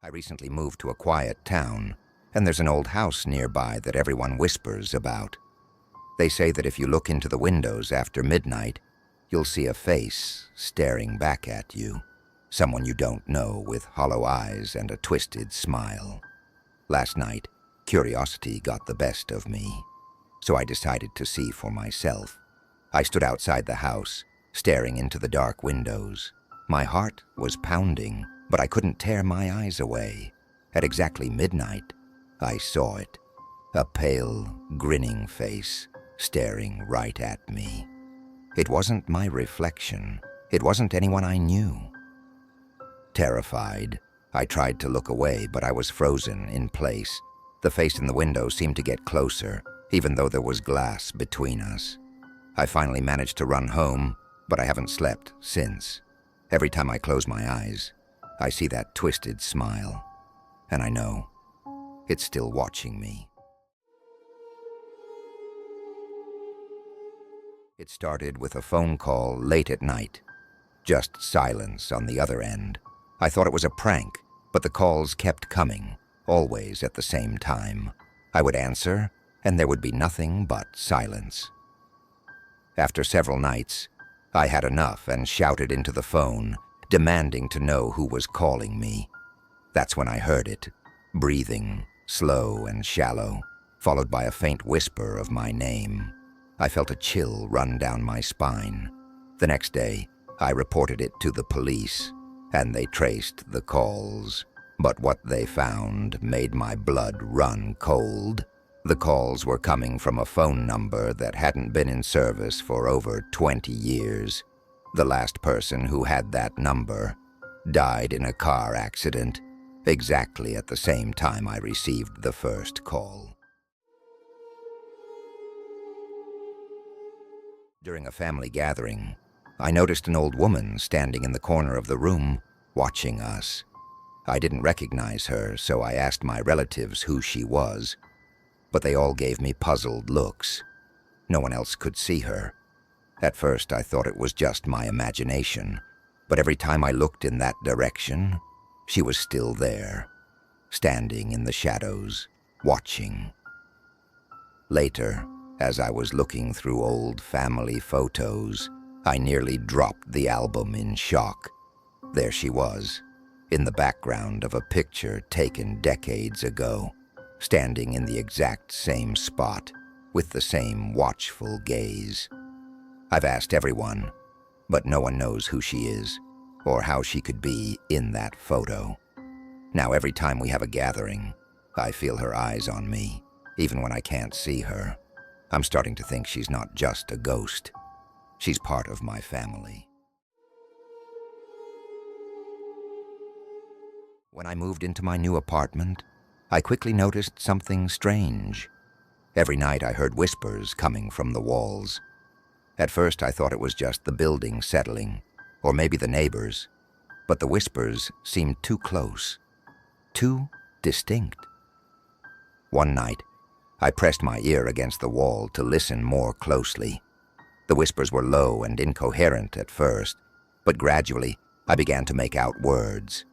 I recently moved to a quiet town, and there's an old house nearby that everyone whispers about. They say that if you look into the windows after midnight, you'll see a face staring back at you, someone you don't know with hollow eyes and a twisted smile. Last night, curiosity got the best of me, so I decided to see for myself. I stood outside the house, staring into the dark windows. My heart was pounding, but I couldn't tear my eyes away. At exactly midnight, I saw it. A pale, grinning face staring right at me. It wasn't my reflection. It wasn't anyone I knew. Terrified, I tried to look away, but I was frozen in place. The face in the window seemed to get closer, even though there was glass between us. I finally managed to run home, but I haven't slept since. Every time I close my eyes, I see that twisted smile, and I know it's still watching me. It started with a phone call late at night. Just silence on the other end. I thought it was a prank, but the calls kept coming, always at the same time. I would answer, and there would be nothing but silence. After several nights, I had enough and shouted into the phone, demanding to know who was calling me. That's when I heard it, breathing, slow and shallow, followed by a faint whisper of my name. I felt a chill run down my spine. The next day, I reported it to the police, and they traced the calls. But what they found made my blood run cold. The calls were coming from a phone number that hadn't been in service for over 20 years. The last person who had that number died in a car accident, exactly at the same time I received the first call. During a family gathering, I noticed an old woman standing in the corner of the room, watching us. I didn't recognize her, so I asked my relatives who she was, but they all gave me puzzled looks. No one else could see her. At first, I thought it was just my imagination, but every time I looked in that direction, she was still there, standing in the shadows, watching. Later, as I was looking through old family photos, I nearly dropped the album in shock. There she was, in the background of a picture taken decades ago, standing in the exact same spot, with the same watchful gaze. I've asked everyone, but no one knows who she is, or how she could be in that photo. Now every time we have a gathering, I feel her eyes on me, even when I can't see her. I'm starting to think she's not just a ghost. She's part of my family. When I moved into my new apartment, I quickly noticed something strange. Every night I heard whispers coming from the walls. At first I thought it was just the building settling, or maybe the neighbors, but the whispers seemed too close, too distinct. One night, I pressed my ear against the wall to listen more closely. The whispers were low and incoherent at first, but gradually I began to make out words.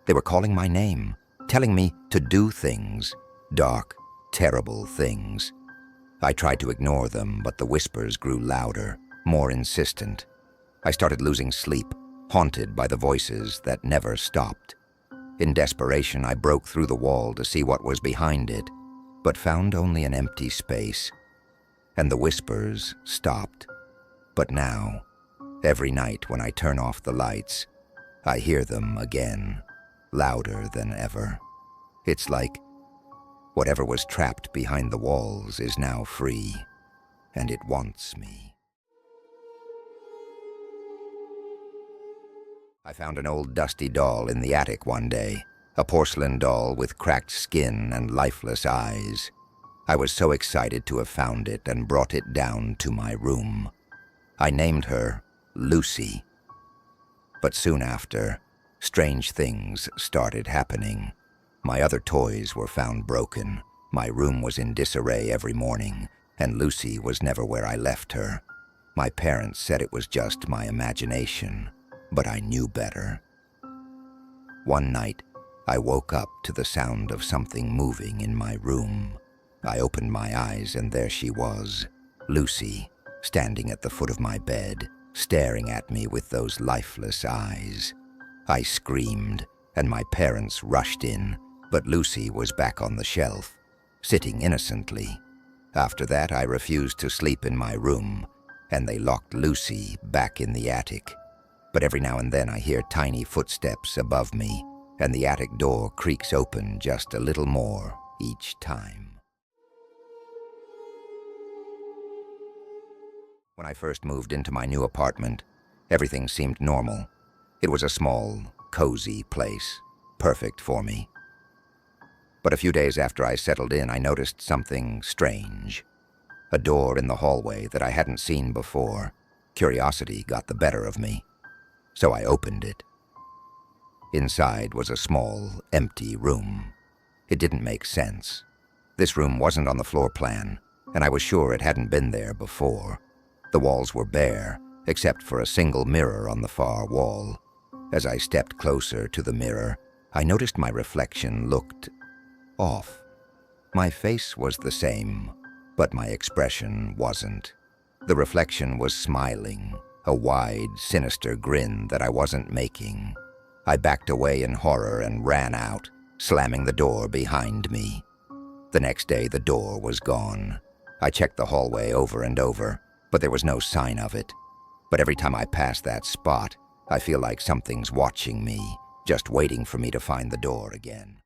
They were calling my name, telling me to do things, dark, terrible things. I tried to ignore them, but the whispers grew louder, more insistent. I started losing sleep, haunted by the voices that never stopped. In desperation, I broke through the wall to see what was behind it, but found only an empty space. And the whispers stopped. But now, every night when I turn off the lights, I hear them again, louder than ever. It's like whatever was trapped behind the walls is now free, and it wants me. I found an old dusty doll in the attic one day, a porcelain doll with cracked skin and lifeless eyes. I was so excited to have found it and brought it down to my room. I named her Lucy. But soon after, strange things started happening. My other toys were found broken. My room was in disarray every morning, and Lucy was never where I left her. My parents said it was just my imagination, but I knew better. One night, I woke up to the sound of something moving in my room. I opened my eyes and there she was, Lucy, standing at the foot of my bed, staring at me with those lifeless eyes. I screamed, and my parents rushed in, but Lucy was back on the shelf, sitting innocently. After that, I refused to sleep in my room, and they locked Lucy back in the attic. But every now and then I hear tiny footsteps above me, and the attic door creaks open just a little more each time. When I first moved into my new apartment, everything seemed normal. It was a small, cozy place, perfect for me. But a few days after I settled in, I noticed something strange. A door in the hallway that I hadn't seen before. Curiosity got the better of me, so I opened it. Inside was a small, empty room. It didn't make sense. This room wasn't on the floor plan, and I was sure it hadn't been there before. The walls were bare, except for a single mirror on the far wall. As I stepped closer to the mirror, I noticed my reflection looked off. My face was the same, but my expression wasn't. The reflection was smiling, a wide, sinister grin that I wasn't making. I backed away in horror and ran out, slamming the door behind me. The next day, the door was gone. I checked the hallway over and over, but there was no sign of it. But every time I pass that spot, I feel like something's watching me, just waiting for me to find the door again.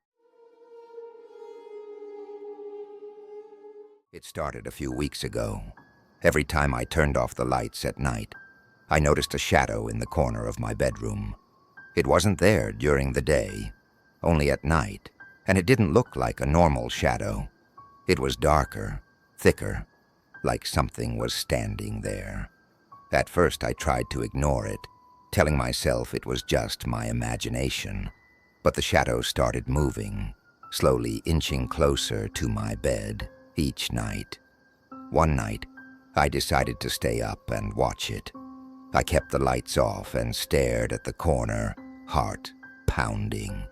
It started a few weeks ago. Every time I turned off the lights at night, I noticed a shadow in the corner of my bedroom. It wasn't there during the day, only at night, and it didn't look like a normal shadow. It was darker, thicker, like something was standing there. At first I tried to ignore it, telling myself it was just my imagination, but the shadow started moving, slowly inching closer to my bed each night. One night, I decided to stay up and watch it. I kept the lights off and stared at the corner, heart pounding.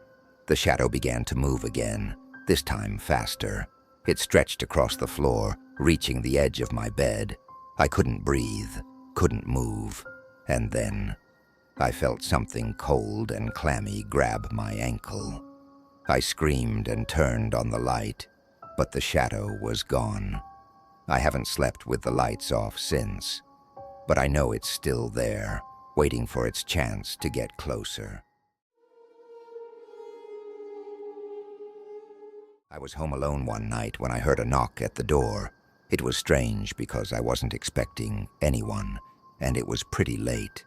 The shadow began to move again, this time faster. It stretched across the floor, reaching the edge of my bed. I couldn't breathe, couldn't move, and then I felt something cold and clammy grab my ankle. I screamed and turned on the light, but the shadow was gone. I haven't slept with the lights off since, but I know it's still there, waiting for its chance to get closer. I was home alone one night when I heard a knock at the door. It was strange because I wasn't expecting anyone, and it was pretty late.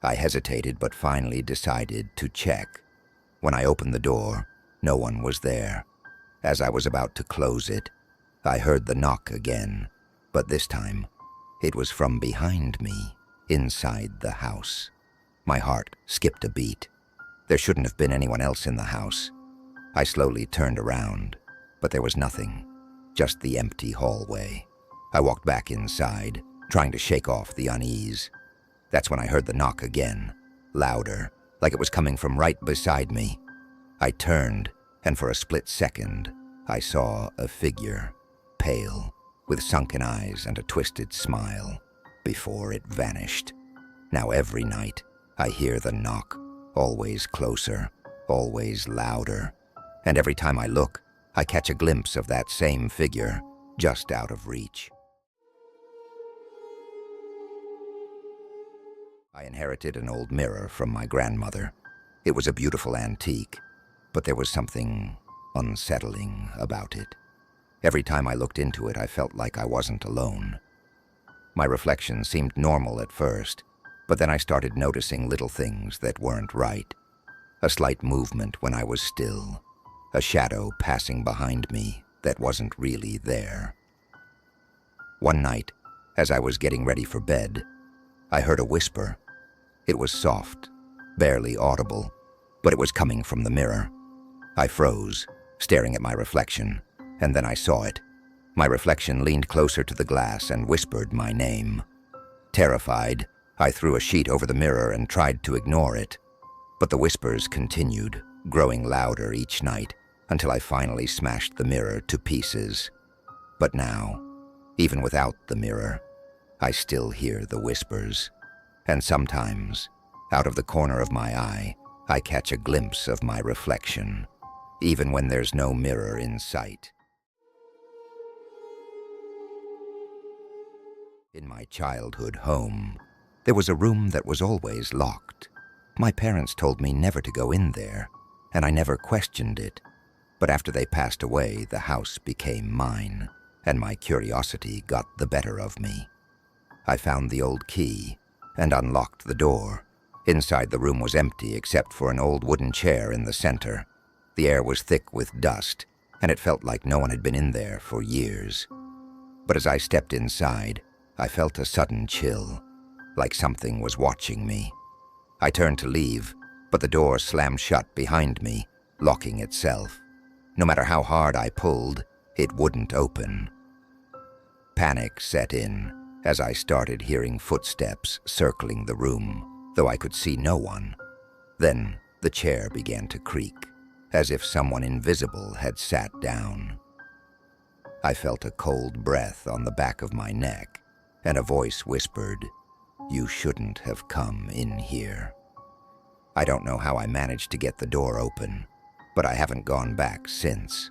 I hesitated but finally decided to check. When I opened the door, no one was there. As I was about to close it, I heard the knock again, but this time, it was from behind me, inside the house. My heart skipped a beat. There shouldn't have been anyone else in the house. I slowly turned around, but there was nothing, just the empty hallway. I walked back inside, trying to shake off the unease. That's when I heard the knock again, louder, like it was coming from right beside me. I turned, and for a split second, I saw a figure, pale, with sunken eyes and a twisted smile, before it vanished. Now every night, I hear the knock, always closer, always louder, and every time I look, I catch a glimpse of that same figure, just out of reach. I inherited an old mirror from my grandmother. It was a beautiful antique, but there was something unsettling about it. Every time I looked into it, I felt like I wasn't alone. My reflection seemed normal at first, but then I started noticing little things that weren't right. A slight movement when I was still, a shadow passing behind me that wasn't really there. One night, as I was getting ready for bed, I heard a whisper. It was soft, barely audible, but it was coming from the mirror. I froze, staring at my reflection, and then I saw it. My reflection leaned closer to the glass and whispered my name. Terrified, I threw a sheet over the mirror and tried to ignore it, but the whispers continued, growing louder each night until I finally smashed the mirror to pieces. But now, even without the mirror, I still hear the whispers. And sometimes, out of the corner of my eye, I catch a glimpse of my reflection, even when there's no mirror in sight. In my childhood home, there was a room that was always locked. My parents told me never to go in there, and I never questioned it. But after they passed away, the house became mine, and my curiosity got the better of me. I found the old key and unlocked the door. Inside, the room was empty except for an old wooden chair in the center. The air was thick with dust, and it felt like no one had been in there for years. But as I stepped inside, I felt a sudden chill, like something was watching me. I turned to leave, but the door slammed shut behind me, locking itself. No matter how hard I pulled, it wouldn't open. Panic set in as I started hearing footsteps circling the room, though I could see no one. Then the chair began to creak, as if someone invisible had sat down. I felt a cold breath on the back of my neck, and a voice whispered, "You shouldn't have come in here." I don't know how I managed to get the door open, but I haven't gone back since.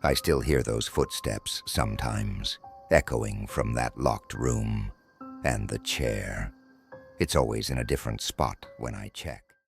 I still hear those footsteps sometimes, echoing from that locked room, and the chair. It's always in a different spot when I check.